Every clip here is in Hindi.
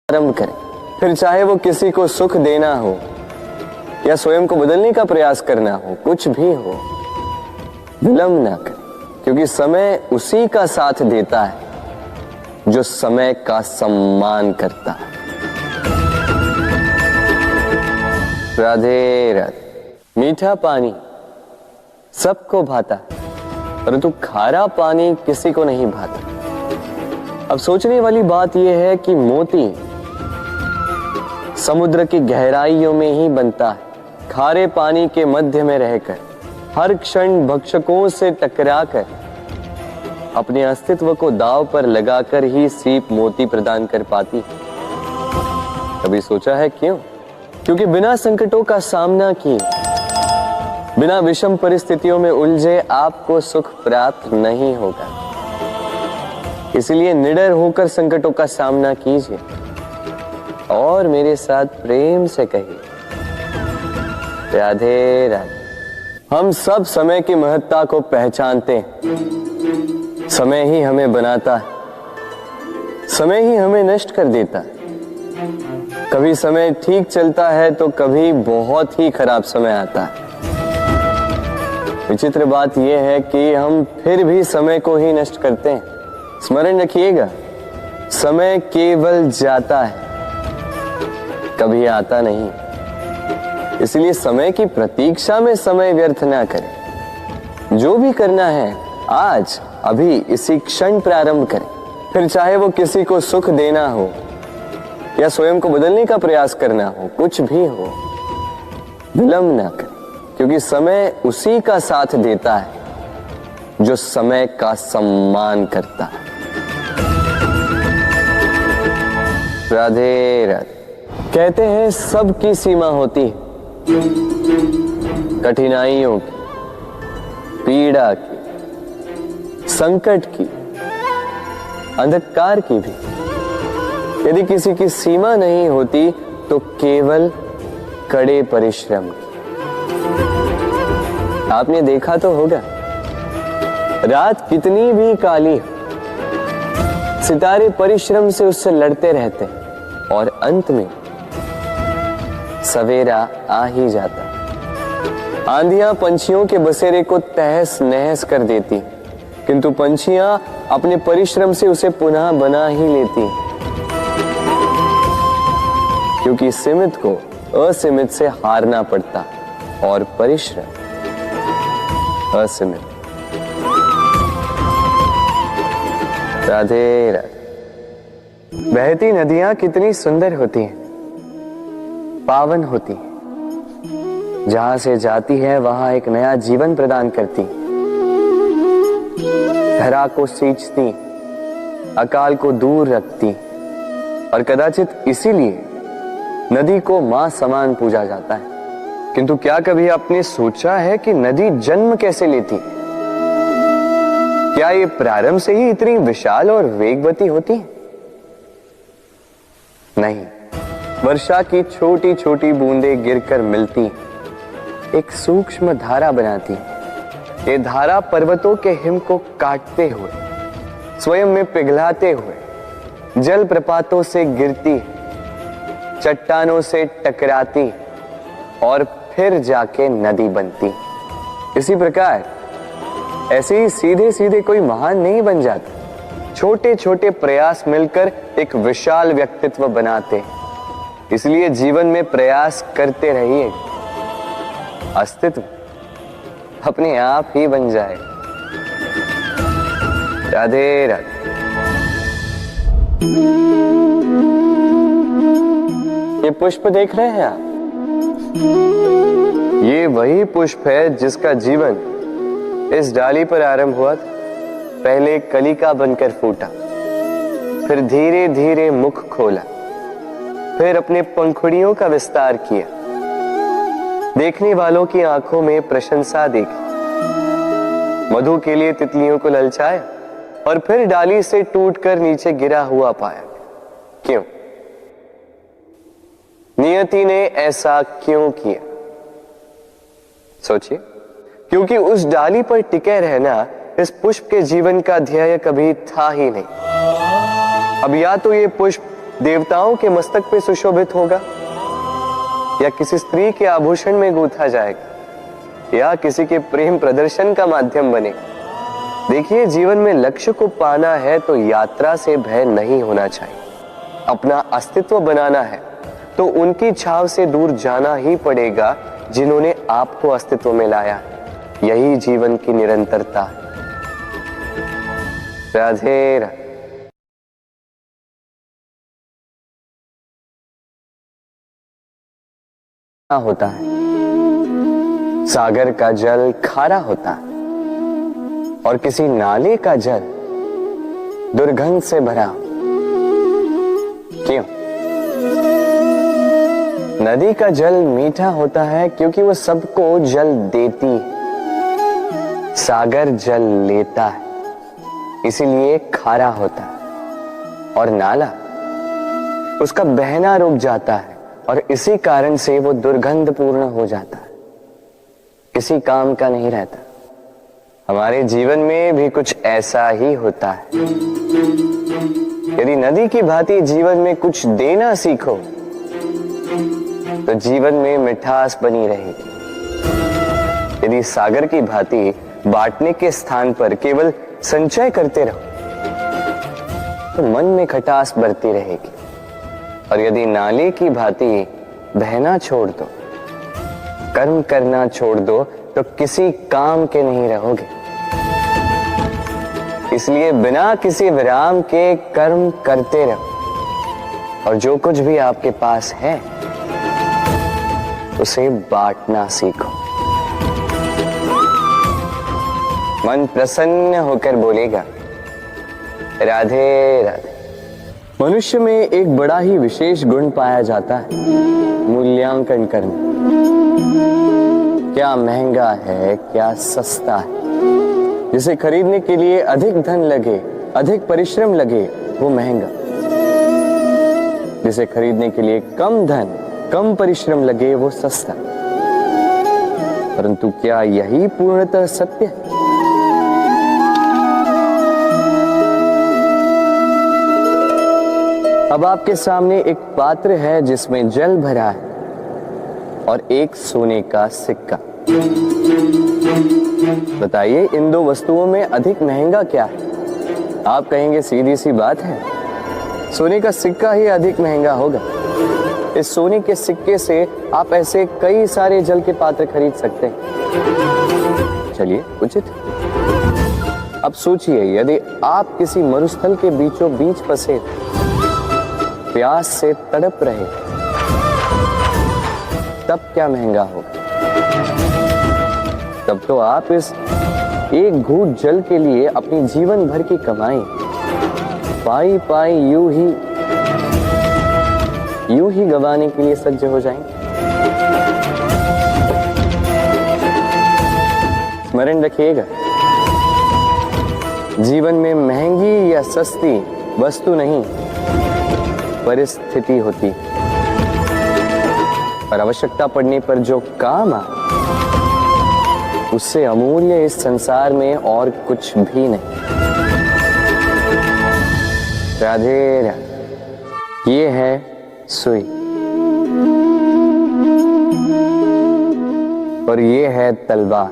आरंभ करें, फिर चाहे वो किसी को सुख देना हो या स्वयं को बदलने का प्रयास करना हो, कुछ भी हो, विलंब ना करें, क्योंकि समय उसी का साथ देता है जो समय का सम्मान करता है। राधे राधे। मीठा पानी सबको भाता है, परंतु खारा पानी किसी को नहीं भाता। अब सोचने वाली बात यह है कि मोती समुद्र की गहराइयों में ही बनता है। खारे पानी के मध्य में रहकर, हर क्षण भक्षकों से टकराकर, अपने अस्तित्व को दांव पर लगाकर ही सीप मोती प्रदान कर पाती। कभी सोचा है क्यों? क्योंकि बिना संकटों का सामना किए, बिना विषम परिस्थितियों में उलझे आपको सुख प्राप्त नहीं होगा। इसलिए निडर होकर संकटों का सामना कीजिए और मेरे साथ प्रेम से कहिए, राधे राधे। हम सब समय की महत्ता को पहचानते हैं। समय ही हमें बनाता है, समय ही हमें नष्ट कर देता है। कभी समय ठीक चलता है तो कभी बहुत ही खराब समय आता है। विचित्र बात यह है कि हम फिर भी समय को ही नष्ट करते हैं। स्मरण रखिएगा, समय केवल जाता है, कभी आता नहीं। इसलिए समय की प्रतीक्षा में समय व्यर्थ ना करें। जो भी करना है आज अभी इसी क्षण प्रारंभ करें, फिर चाहे वो किसी को सुख देना हो या स्वयं को बदलने का प्रयास करना हो, कुछ भी हो, विलंब ना करें, क्योंकि समय उसी का साथ देता है जो समय का सम्मान करता है। राधे राधे। कहते हैं सबकी सीमा होती है, कठिनाइयों की, पीड़ा की, संकट की, अंधकार की भी। यदि किसी की सीमा नहीं होती तो केवल कड़े परिश्रम की। आपने देखा तो होगा, रात कितनी भी काली हो, सितारे परिश्रम से उससे लड़ते रहते हैं और अंत में सवेरा आ ही जाता। आंधियां पंछियों के बसेरे को तहस नहस कर देती, किंतु पंछियां अपने परिश्रम से उसे पुनः बना ही लेती, क्योंकि सीमित को असीमित से हारना पड़ता और परिश्रम असीमित। राधे राधे। बहती नदियां कितनी सुंदर होती हैं, पावन होती हैं। जहां से जाती है वहां एक नया जीवन प्रदान करती, धरा को सींचती, अकाल को दूर रखती, और कदाचित इसीलिए नदी को मां समान पूजा जाता है। किंतु क्या कभी आपने सोचा है कि नदी जन्म कैसे लेती? क्या ये प्रारंभ से ही इतनी विशाल और वेगवती होती है? नहीं, वर्षा की छोटी छोटी बूंदें गिरकर मिलती, एक सूक्ष्म धारा बनाती। ये धारा पर्वतों के हिम को काटते हुए, स्वयं में पिघलाते हुए, जल प्रपातों से गिरती, चट्टानों से टकराती और फिर जाके नदी बनती। इसी प्रकार ऐसे ही सीधे सीधे कोई महान नहीं बन जाता। छोटे छोटे प्रयास मिलकर एक विशाल व्यक्तित्व बनाते। इसलिए जीवन में प्रयास करते रहिए, अस्तित्व अपने आप ही बन जाए। राधे राधे। ये पुष्प देख रहे हैं आप? ये वही पुष्प है जिसका जीवन इस डाली पर आरंभ हुआ था। पहले कलिका बनकर फूटा, फिर धीरे धीरे मुख खोला, फिर अपने पंखुड़ियों का विस्तार किया, देखने वालों की आंखों में प्रशंसा देखी, मधु के लिए तितलियों को ललचाया और फिर डाली से टूटकर नीचे गिरा हुआ पाया। क्यों? नियति ने ऐसा क्यों किया? सोचिए। क्योंकि उस डाली पर टिके रहना इस पुष्प के जीवन का ध्येय कभी था ही नहीं। अब या तो ये पुष्प देवताओं के मस्तक पे सुशोभित होगा, या किसी स्त्री के आभूषण में गूंथा जाएगा, या किसी के प्रेम प्रदर्शन का माध्यम बनेगा। देखिए, जीवन में लक्ष्य को पाना है तो यात्रा से भय नहीं होना चाहिए। अपना अस्तित्व बनाना है तो उनकी छाव से दूर जाना ही पड़ेगा जिन्होंने आपको अस्तित्व में लाया। यही जीवन की निरंतरता है। राधे राधे। होता है, सागर का जल खारा होता है और किसी नाले का जल दुर्गंध से भरा। क्यों? नदी का जल मीठा होता है क्योंकि वो सबको जल देती है। सागर जल लेता है, इसीलिए खारा होता है। और नाला, उसका बहना रुक जाता है और इसी कारण से वो दुर्गंध पूर्ण हो जाता है, किसी काम का नहीं रहता। हमारे जीवन में भी कुछ ऐसा ही होता है। यदि नदी की भांति जीवन में कुछ देना सीखो तो जीवन में मिठास बनी रहेगी। यदि सागर की भांति बांटने के स्थान पर केवल संचय करते रहो तो मन में खटास बढ़ती रहेगी। और यदि नाले की भांति बहना छोड़ दो, कर्म करना छोड़ दो तो किसी काम के नहीं रहोगे। इसलिए बिना किसी विराम के कर्म करते रहो और जो कुछ भी आपके पास है उसे बांटना सीखो। मन प्रसन्न होकर बोलेगा, राधे राधे। मनुष्य में एक बड़ा ही विशेष गुण पाया जाता है, मूल्यांकन करना। क्या महंगा है, क्या सस्ता है। जिसे खरीदने के लिए अधिक धन लगे, अधिक परिश्रम लगे, वो महंगा। जिसे खरीदने के लिए कम धन, कम परिश्रम लगे, वो सस्ता। परंतु क्या यही पूर्णतः सत्य है? अब आपके सामने एक पात्र है जिसमें जल भरा है और एक सोने का सिक्का। बताइए, इन दो वस्तुओं में अधिक महंगा क्या है? आप कहेंगे सीधी सी बात है, सोने का सिक्का ही अधिक महंगा होगा। इस सोने के सिक्के से आप ऐसे कई सारे जल के पात्र खरीद सकते हैं। चलिए, उचित। अब सोचिए, यदि आप किसी मरुस्थल के बीचों बीच फंसे, प्यास से तड़प रहे, तब क्या महंगा होगा? तब तो आप इस एक घूंट जल के लिए अपनी जीवन भर की कमाई पाई पाई यूं ही गंवाने के लिए सज्ज हो जाएंगे। स्मरण रखिएगा, जीवन में महंगी या सस्ती वस्तु नहीं, परिस्थिति होती। और आवश्यकता पड़ने पर जो काम आए, उससे अमूल्य इस संसार में और कुछ भी नहीं। राधे राधे। ये है सुई और ये है तलवार।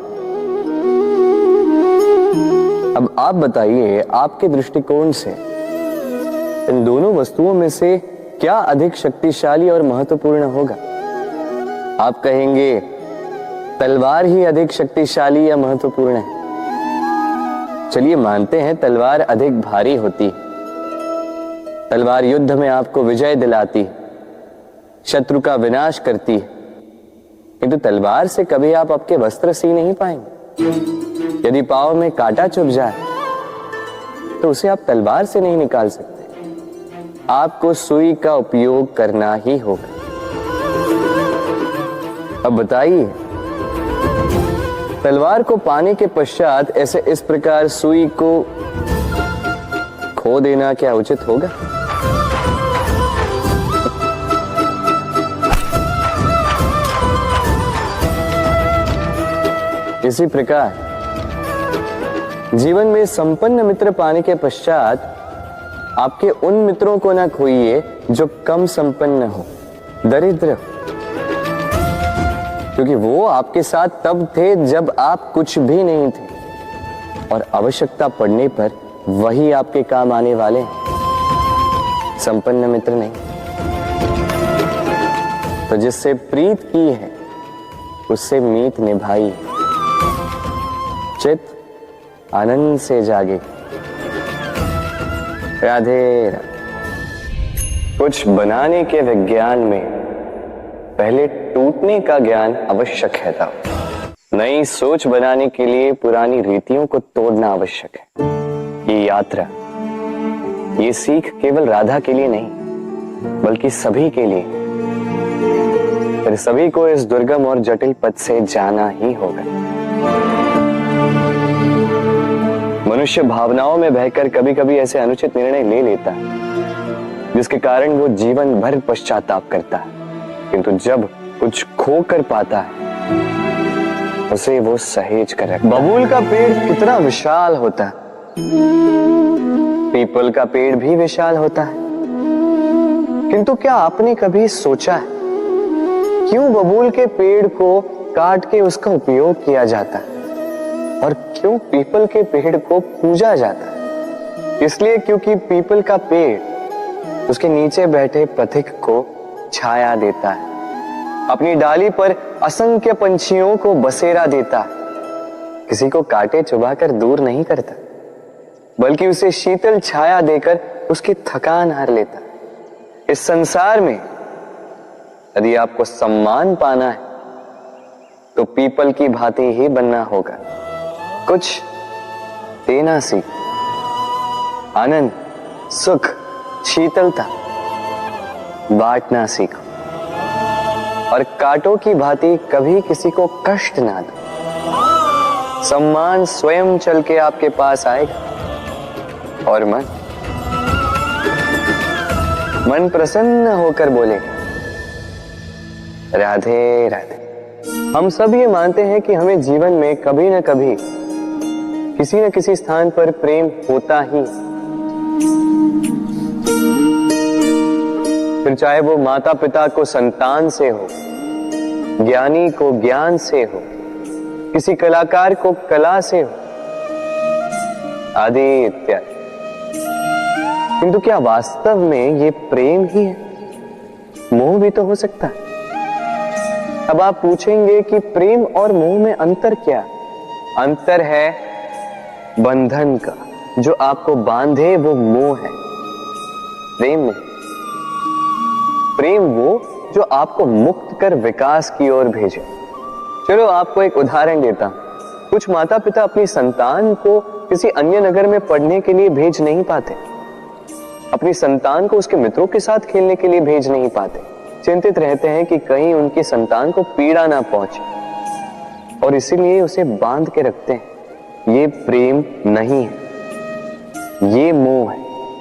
अब आप बताइए, आपके दृष्टिकोण से इन दोनों वस्तुओं में से क्या अधिक शक्तिशाली और महत्वपूर्ण होगा? आप कहेंगे तलवार ही अधिक शक्तिशाली या महत्वपूर्ण है। चलिए मानते हैं तलवार अधिक भारी होती। तलवार युद्ध में आपको विजय दिलाती, शत्रु का विनाश करती है, किंतु तलवार से कभी आप आपके वस्त्र सी नहीं पाएंगे। यदि पांव में कांटा चुभ जाए तो उसे आप तलवार से नहीं निकाल सकते। आपको सुई का उपयोग करना ही होगा। अब बताइए, तलवार को पाने के पश्चात ऐसे इस प्रकार सुई को खो देना क्या उचित होगा? इसी प्रकार जीवन में संपन्न मित्र पाने के पश्चात आपके उन मित्रों को ना खोइए जो कम संपन्न हो, दरिद्र हो, क्योंकि वो आपके साथ तब थे जब आप कुछ भी नहीं थे, और आवश्यकता पड़ने पर वही आपके काम आने वाले हैं, संपन्न मित्र नहीं। तो जिससे प्रीत की है उससे मीत निभाई, चित आनंद से जागे। राधे राधे। कुछ बनाने के विज्ञान में पहले टूटने का ज्ञान आवश्यक है था। नई सोच बनाने के लिए पुरानी रीतियों को तोड़ना आवश्यक है। ये यात्रा, ये सीख केवल राधा के लिए नहीं बल्कि सभी के लिए। फिर सभी को इस दुर्गम और जटिल पथ से जाना ही होगा। मनुष्य भावनाओं में बहकर कभी कभी ऐसे अनुचित निर्णय ले लेता है जिसके कारण वो जीवन भर पश्चाताप करता है, किंतु जब कुछ खो कर पाता है उसे वो सहेज कर रखता है। बबूल का पेड़ कितना विशाल होता है, पीपल का पेड़ भी विशाल होता है, किंतु क्या आपने कभी सोचा है क्यों बबूल के पेड़ को काट के उसका उपयोग किया जाता है और क्यों पीपल के पेड़ को पूजा जाता है? इसलिए क्योंकि पीपल का पेड़ उसके नीचे बैठे पथिक को छाया देता है, अपनी डाली पर असंख्य पंछियों को बसेरा देता है, किसी को काटे चुबाकर दूर नहीं करता बल्कि उसे शीतल छाया देकर उसकी थकान हर लेता। इस संसार में यदि आपको सम्मान पाना है तो पीपल की भांति ही बनना होगा। कुछ देना सीख, आनंद, सुख, शीतलता बांटना सीखो, और कांटों की भांति कभी किसी को कष्ट ना दो। सम्मान स्वयं चल के आपके पास आएगा और मन प्रसन्न होकर बोलेगा राधे राधे। हम सब ये मानते हैं कि हमें जीवन में कभी न कभी किसी न किसी स्थान पर प्रेम होता ही, फिर चाहे वो माता पिता को संतान से हो, ज्ञानी को ज्ञान से हो, किसी कलाकार को कला से हो, आदि इत्यादि। किंतु क्या वास्तव में ये प्रेम ही है? मोह भी तो हो सकता है। अब आप पूछेंगे कि प्रेम और मोह में अंतर क्या? अंतर है बंधन का, जो आपको बांधे वो मोह है, प्रेम नहीं। प्रेम वो जो आपको मुक्त कर विकास की ओर भेजे। चलो आपको एक उदाहरण देता हूं। कुछ माता पिता अपनी संतान को किसी अन्य नगर में पढ़ने के लिए भेज नहीं पाते, अपनी संतान को उसके मित्रों के साथ खेलने के लिए भेज नहीं पाते, चिंतित रहते हैं कि कहीं उनकी संतान को पीड़ा ना पहुंचे, और इसीलिए उसे बांध के रखते हैं। ये प्रेम नहीं है, ये मोह है।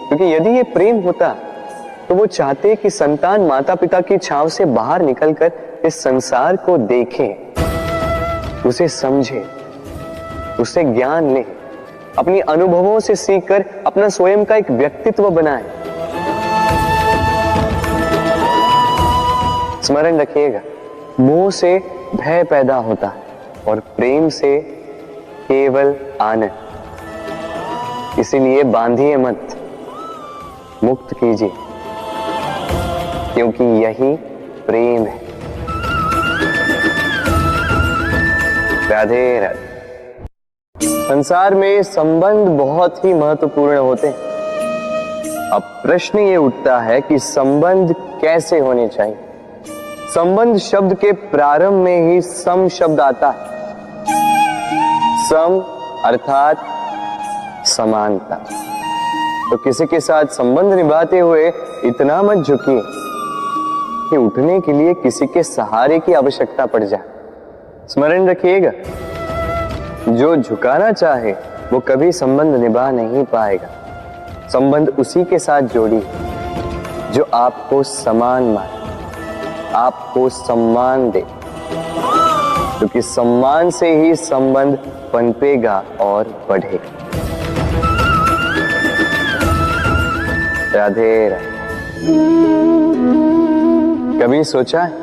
क्योंकि यदि ये प्रेम होता तो वो चाहते कि संतान माता पिता की छांव से बाहर निकलकर इस संसार को देखे, उसे समझे, उससे ज्ञान ले, अपनी अनुभवों से सीखकर अपना स्वयं का एक व्यक्तित्व बनाए। स्मरण रखिएगा, मोह से भय पैदा होता है और प्रेम से केवल आनंद। इसीलिए बांधिए मत, मुक्त कीजिए, क्योंकि यही प्रेम है। राधे राधे। संसार में संबंध बहुत ही महत्वपूर्ण होते हैं। अब प्रश्न ये उठता है कि संबंध कैसे होने चाहिए। संबंध शब्द के प्रारंभ में ही सम शब्द आता है। सम अर्थात समानता। तो किसी के साथ संबंध निभाते हुए इतना मत झुकिए कि उठने के लिए किसी के सहारे की आवश्यकता पड़ जाए। स्मरण रखिएगा, जो झुकाना चाहे वो कभी संबंध निभा नहीं पाएगा। संबंध उसी के साथ जोड़ी जो आपको समान माने, आपको सम्मान दे, क्योंकि सम्मान से ही संबंध पनपेगा और बढ़ेगा। राधे राधे। कभी सोचा है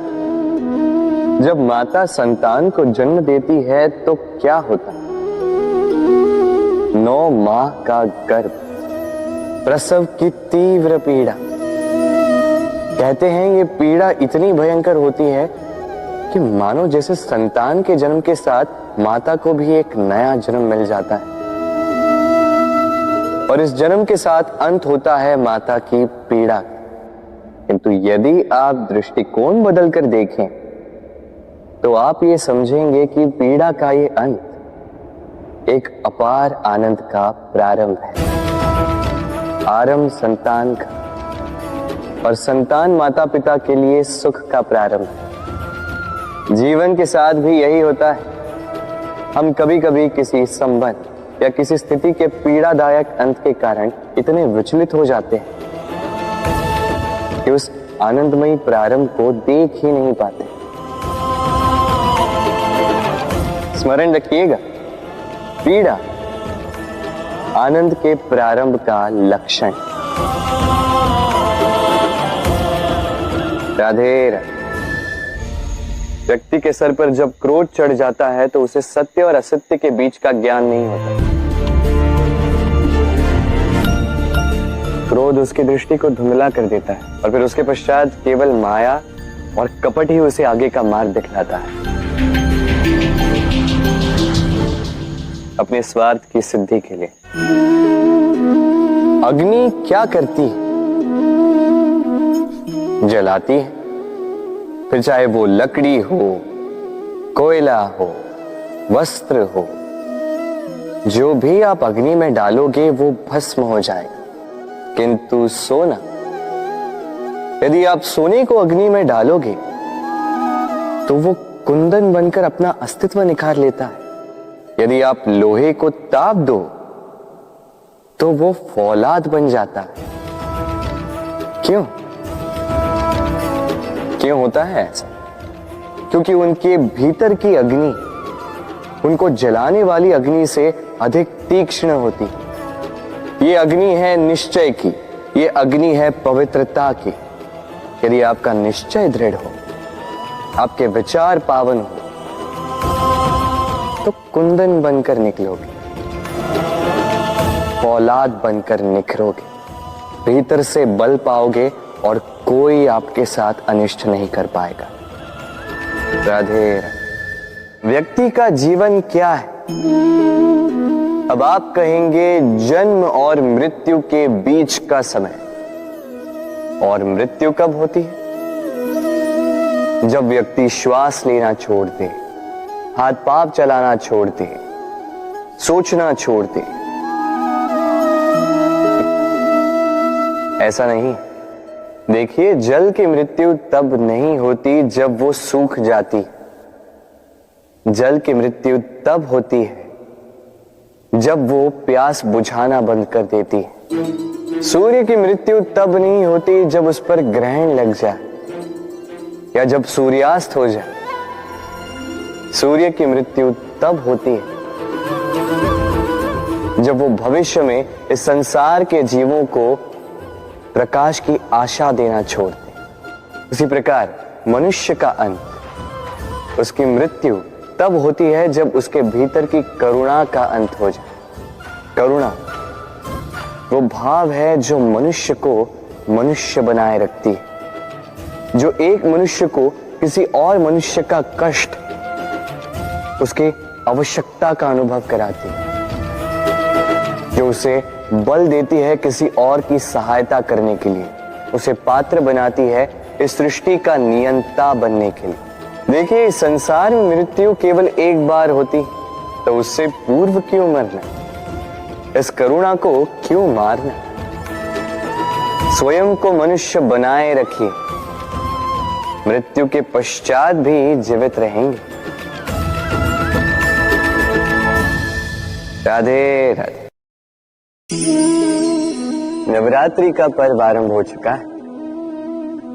जब माता संतान को जन्म देती है तो क्या होता है? 9 माह का गर्भ, प्रसव की तीव्र पीड़ा। कहते हैं ये पीड़ा इतनी भयंकर होती है कि मानो जैसे संतान के जन्म के साथ माता को भी एक नया जन्म मिल जाता है, और इस जन्म के साथ अंत होता है माता की पीड़ा। किंतु यदि आप दृष्टिकोण बदलकर देखें तो आप ये समझेंगे कि पीड़ा का ये अंत एक अपार आनंद का प्रारंभ है। आरंभ संतान का, और संतान माता पिता के लिए सुख का प्रारंभ है। जीवन के साथ भी यही होता है। हम कभी कभी किसी संबंध या किसी स्थिति के पीड़ादायक अंत के कारण इतने विचलित हो जाते हैं कि उस आनंदमयी प्रारंभ को देख ही नहीं पाते। स्मरण रखिएगा, पीड़ा आनंद के प्रारंभ का लक्षण। राधे राधे। व्यक्ति के सर पर जब क्रोध चढ़ जाता है तो उसे सत्य और असत्य के बीच का ज्ञान नहीं होता। क्रोध उसकी दृष्टि को धुंधला कर देता है और फिर उसके पश्चात केवल माया और कपट ही उसे आगे का मार्ग दिखलाता है। अपने स्वार्थ की सिद्धि के लिए अग्नि क्या करती है? जलाती है। फिर चाहे वो लकड़ी हो, कोयला हो, वस्त्र हो, जो भी आप अग्नि में डालोगे वो भस्म हो जाएगा। किंतु सोना, यदि आप सोने को अग्नि में डालोगे तो वो कुंदन बनकर अपना अस्तित्व निखार लेता है। यदि आप लोहे को ताप दो तो वो फौलाद बन जाता है। क्यों होता है ऐसा? क्योंकि उनके भीतर की अग्नि उनको जलाने वाली अग्नि से अधिक तीक्ष्ण होती। ये अग्नि है निश्चय की, ये अग्नि है पवित्रता की। यदि आपका निश्चय दृढ़ हो, आपके विचार पावन हो, तो कुंदन बनकर निकलोगे, फौलाद बनकर निखरोगे, भीतर से बल पाओगे और कोई आपके साथ अनिष्ट नहीं कर पाएगा। राधे राधे। व्यक्ति का जीवन क्या है? अब आप कहेंगे जन्म और मृत्यु के बीच का समय। और मृत्यु कब होती है? जब व्यक्ति श्वास लेना छोड़ दे, हाथ पांव चलाना छोड़ दे, सोचना छोड़ दे। ऐसा नहीं। देखिए, जल की मृत्यु तब नहीं होती जब वो सूख जाती। जल की मृत्यु तब होती है जब वो प्यास बुझाना बंद कर देती है। सूर्य की मृत्यु तब नहीं होती जब उस पर ग्रहण लग जाए या जब सूर्यास्त हो जाए। सूर्य की मृत्यु तब होती है जब वो भविष्य में इस संसार के जीवों को प्रकाश की आशा देना छोड़ दे। उसी प्रकार मनुष्य का अंत, उसकी मृत्यु तब होती है जब उसके भीतर की करुणा का अंत हो जाए। करुणा वो भाव है जो मनुष्य को मनुष्य बनाए रखती है, जो एक मनुष्य को किसी और मनुष्य का कष्ट, उसकी आवश्यकता का अनुभव कराती है, जो उसे बल देती है किसी और की सहायता करने के लिए, उसे पात्र बनाती है इस सृष्टि का नियंता बनने के लिए। देखिए, इस संसार में मृत्यु केवल एक बार होती, तो उससे पूर्व क्यों मरना? इस करुणा को क्यों मारना? स्वयं को मनुष्य बनाए रखिए, मृत्यु के पश्चात भी जीवित रहेंगे। राधे राधे। नवरात्रि का पर्व आरंभ हो चुका है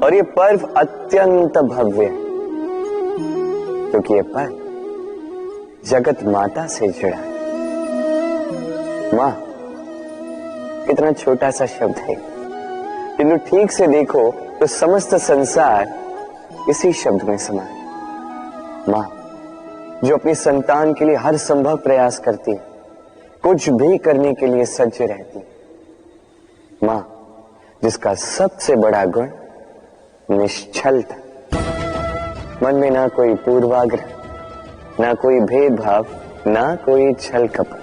और ये पर्व अत्यंत भव्य है, क्योंकि ये पर्व जगत माता से जुड़ा है। मां, कितना छोटा सा शब्द है, किंतु ठीक से देखो तो समस्त संसार इसी शब्द में समा है, मां, जो अपनी संतान के लिए हर संभव प्रयास करती है, कुछ भी करने के लिए सज्ज रहती है। मां, जिसका सबसे बड़ा गुण निश्चलता, मन में ना कोई पूर्वाग्रह, ना कोई भेदभाव, ना कोई छल कपट,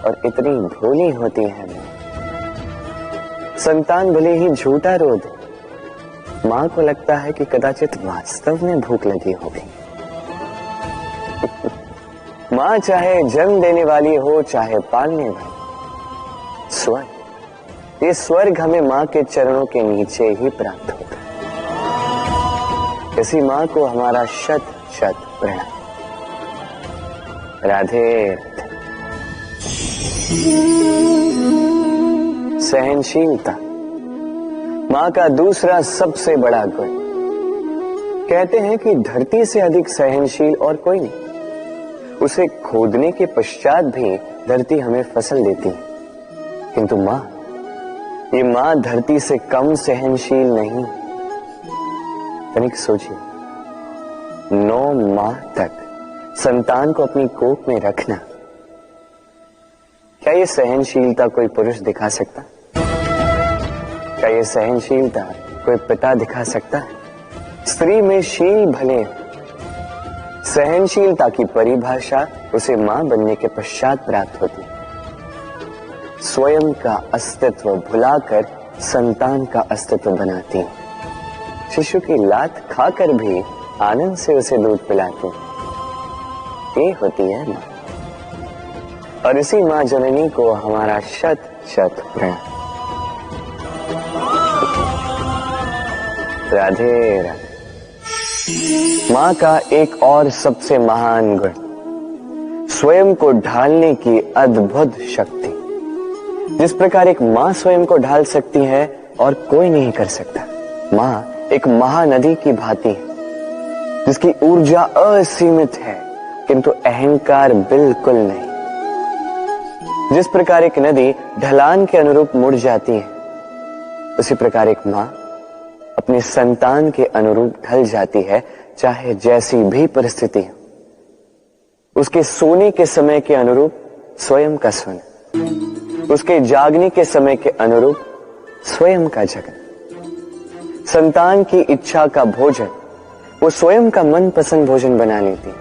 और इतनी भोली होती है मां। संतान भले ही झूठा रो दे, मां को लगता है कि कदाचित वास्तव में भूख लगी होगी। मां चाहे जन्म देने वाली हो चाहे पालने वाली, स्वर्ग, ये स्वर्ग हमें मां के चरणों के नीचे ही प्राप्त होता है। इसी मां को हमारा शत शत प्रणाम। राधे राधे। सहनशीलता मां का दूसरा सबसे बड़ा गुण। कहते हैं कि धरती से अधिक सहनशील और कोई नहीं। उसे खोदने के पश्चात भी धरती हमें फसल देती है, किंतु मां, ये मां धरती से कम सहनशील नहीं। तनिक सोचिए, 9 माह तक संतान को अपनी कोख में रखना, क्या ये सहनशीलता कोई पुरुष दिखा सकता? क्या ये सहनशीलता कोई पिता दिखा सकता है? स्त्री में शील भले, सहनशीलता की परिभाषा उसे मां बनने के पश्चात प्राप्त होती है। स्वयं का अस्तित्व भुलाकर संतान का अस्तित्व बनाती है। शिशु की लात खाकर भी आनंद से उसे दूध पिलाती है। ये होती है मां, और इसी मां जननी को हमारा शत शत प्रणाम। राधे राधे। मां का एक और सबसे महान गुण, स्वयं को ढालने की अद्भुत शक्ति। जिस प्रकार एक मां स्वयं को ढाल सकती है और कोई नहीं कर सकता। मां एक महानदी की भांति है, जिसकी ऊर्जा असीमित है किंतु अहंकार बिल्कुल नहीं। जिस प्रकार एक नदी ढलान के अनुरूप मुड़ जाती है, उसी प्रकार एक मां अपने संतान के अनुरूप ढल जाती है, चाहे जैसी भी परिस्थिति हो। उसके सोने के समय के अनुरूप स्वयं का सोना, उसके जागने के समय के अनुरूप स्वयं का जगना। संतान की इच्छा का भोजन वो स्वयं का मनपसंद भोजन बना लेती है।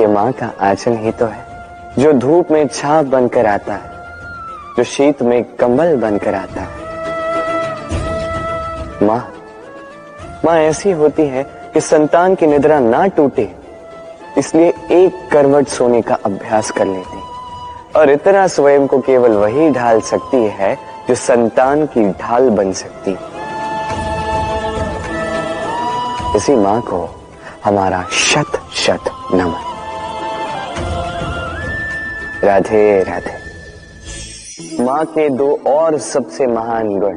ये मां का आंचल ही तो है, जो धूप में छाप बनकर आता है, जो शीत में कंबल बनकर आता है। मां ऐसी होती है कि संतान की निद्रा ना टूटे, इसलिए एक करवट सोने का अभ्यास कर लेती है, और इतना स्वयं को केवल वही ढाल सकती है जो संतान की ढाल बन सकती है। इसी मां को हमारा शत शत नमन। राधे राधे। मां के 2 और सबसे महान गुण,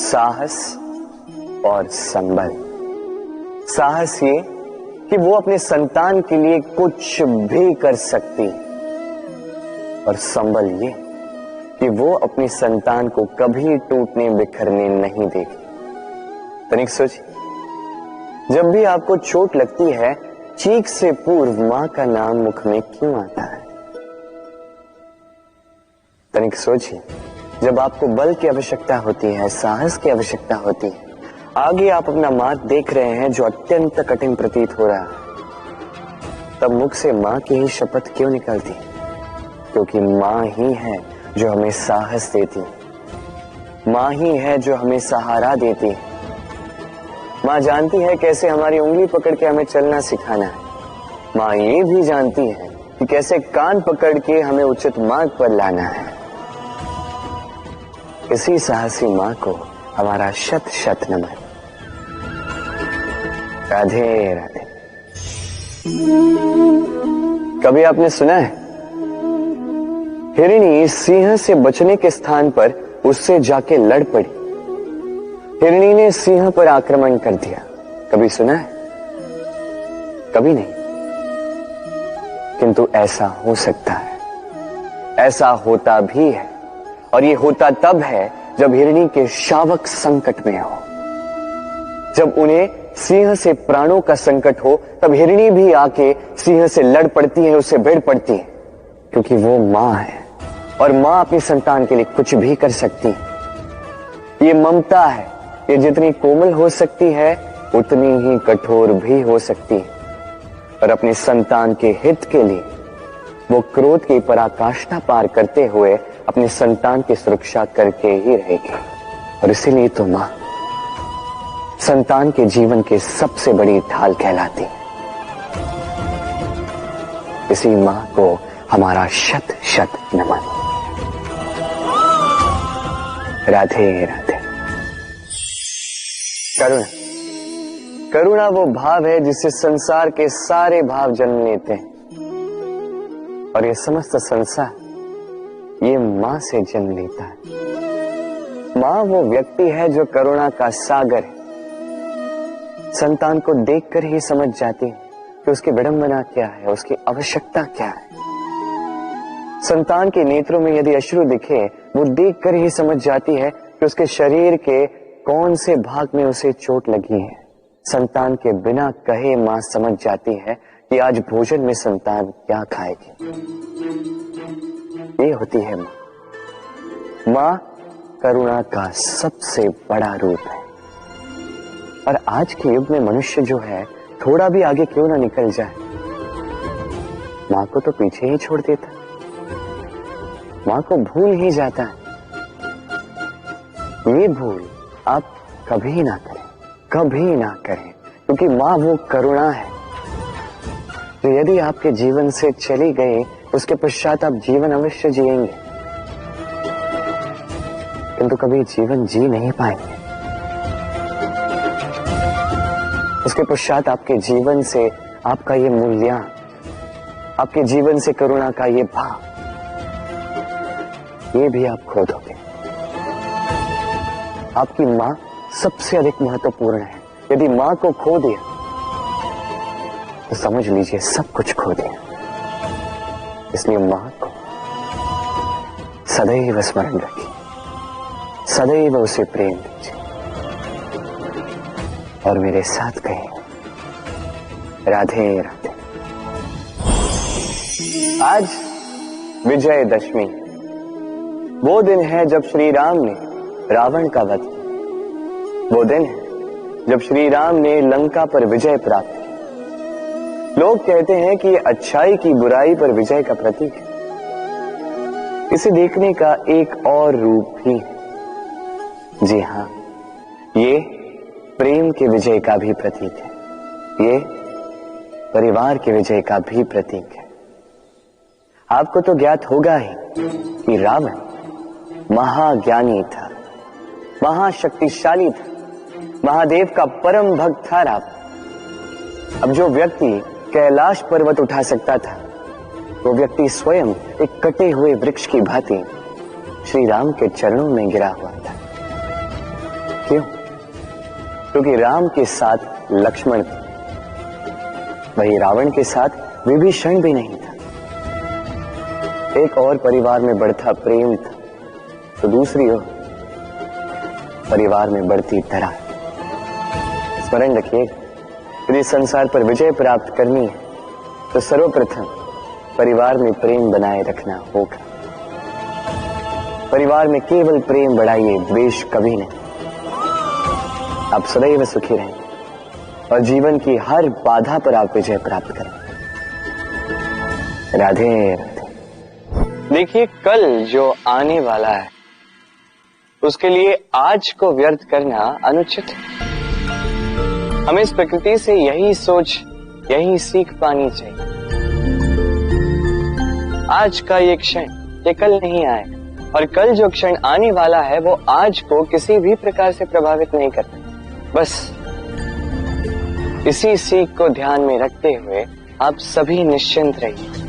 साहस और संबल। साहस ये कि वो अपने संतान के लिए कुछ भी कर सकती, और संबल ये कि वो अपनी संतान को कभी टूटने बिखरने नहीं देगी। तनिक सोचिए, जब भी आपको चोट लगती है, चीख से पूर्व मां का नाम मुख में क्यों आता है? तनिक सोचिए, जब आपको बल की आवश्यकता होती है, साहस की आवश्यकता होती है, आगे आप अपना मार्ग देख रहे हैं जो अत्यंत कठिन प्रतीत हो रहा है, तब मुख से मां की ही शपथ क्यों निकलती? क्योंकि मां ही है जो हमें साहस देती है, मां ही है जो हमें सहारा देती है। मां जानती है कैसे हमारी उंगली पकड़ के हमें चलना सिखाना है। मां ये भी जानती है कि कैसे कान पकड़ के हमें उचित मार्ग पर लाना है। इसी साहसी मां को हमारा शत शत नमन। राधे राधे। कभी आपने सुना है, हिरणी सिंह से बचने के स्थान पर उससे जाके लड़ पड़ी। हिरणी ने सिंह पर आक्रमण कर दिया। कभी सुना है? कभी नहीं। किंतु ऐसा हो सकता है, ऐसा होता भी है, और ये होता तब है जब हिरणी के शावक संकट में हो, जब उन्हें सिंह से प्राणों का संकट हो, तब हिरणी भी आके सिंह से लड़ पड़ती है, उससे भिड़ पड़ती है, क्योंकि वो मां है और मां अपनी संतान के लिए कुछ भी कर सकती है। ये ममता है, ये जितनी कोमल हो सकती है उतनी ही कठोर भी हो सकती है, और अपनी संतान के हित के लिए वो क्रोध की पराकाष्ठा पार करते हुए अपनी संतान की सुरक्षा करके ही रहेगी। और इसीलिए तो मां संतान के जीवन की सबसे बड़ी ढाल कहलाती है। इसी मां को हमारा शत शत नमन। राधे राधे। करुणा, करुणा वो भाव है जिससे संसार के सारे भाव जन्म लेते हैं, और ये समस्त संसार ये मां से जन्म लेता है। मां वो व्यक्ति है जो करुणा का सागर है। संतान को देखकर ही समझ जाती है कि उसकी विडंबना क्या है, उसकी आवश्यकता क्या है। संतान के नेत्रों में यदि अश्रु दिखे, वो देखकर ही समझ जाती है कि उसके शरीर के कौन से भाग में उसे चोट लगी है। संतान के बिना कहे मां समझ जाती है कि आज भोजन में संतान क्या खाएगी। ये होती है मां। मां करुणा का सबसे बड़ा रूप है। और आज के युग में मनुष्य जो है थोड़ा भी आगे क्यों ना निकल जाए, मां को तो पीछे ही छोड़ देता है, मां को भूल ही जाता है। ये भूल आप कभी ना करें, कभी ना करें, क्योंकि मां वो करुणा है जो यदि आपके जीवन से चली गई उसके पश्चात आप जीवन अवश्य जिएंगे, किंतु कभी जीवन जी नहीं पाएंगे। उसके पश्चात आपके जीवन से आपका ये मूल्यांकन, आपके जीवन से करुणा का ये भाव, ये भी आप खो दोगे। आपकी मां सबसे अधिक महत्वपूर्ण है। यदि मां को खो दिया तो समझ लीजिए सब कुछ खो दिया। इसलिए मां को सदैव स्मरण रखिए, सदैव उसे प्रेम दीजिए, और मेरे साथ कहिए राधे राधे। आज विजयदशमी, वो दिन है जब श्री राम ने रावण का वध किया। वो दिन है जब श्री राम ने लंका पर विजय प्राप्त की। लोग कहते हैं कि ये अच्छाई की बुराई पर विजय का प्रतीक है। इसे देखने का एक और रूप भी है। जी हां, ये प्रेम के विजय का भी प्रतीक है। ये परिवार के विजय का भी प्रतीक है। आपको तो ज्ञात होगा ही कि रावण महाज्ञानी था, महाशक्तिशाली था, महादेव का परम भक्त था रावण। अब जो व्यक्ति कैलाश पर्वत उठा सकता था, वो व्यक्ति स्वयं एक कटे हुए वृक्ष की भांति श्री राम के चरणों में गिरा हुआ था। क्यों? क्योंकि राम के साथ लक्ष्मण था, वही रावण के साथ विभीषण भी नहीं था। एक और परिवार में बढ़ता प्रेम था, तो दूसरी ओर परिवार में बढ़ती दरार। स्मरण रखिएगा, यदि संसार पर विजय प्राप्त करनी है तो सर्वप्रथम परिवार में प्रेम बनाए रखना होगा। परिवार में केवल प्रेम बढ़ाइए, द्वेष कभी नहीं। आप सदैव सुखी रहेंगे और जीवन की हर बाधा पर आप विजय प्राप्त करें। राधे राधे। देखिए, कल जो आने वाला है उसके लिए आज को व्यर्थ करना अनुचित है। हमें इस प्रकृति से यही सोच, यही सीख पानी चाहिए। आज का ये क्षण ये कल नहीं आएगा, और कल जो क्षण आने वाला है वो आज को किसी भी प्रकार से प्रभावित नहीं करता। बस इसी सीख को ध्यान में रखते हुए आप सभी निश्चिंत रहिए।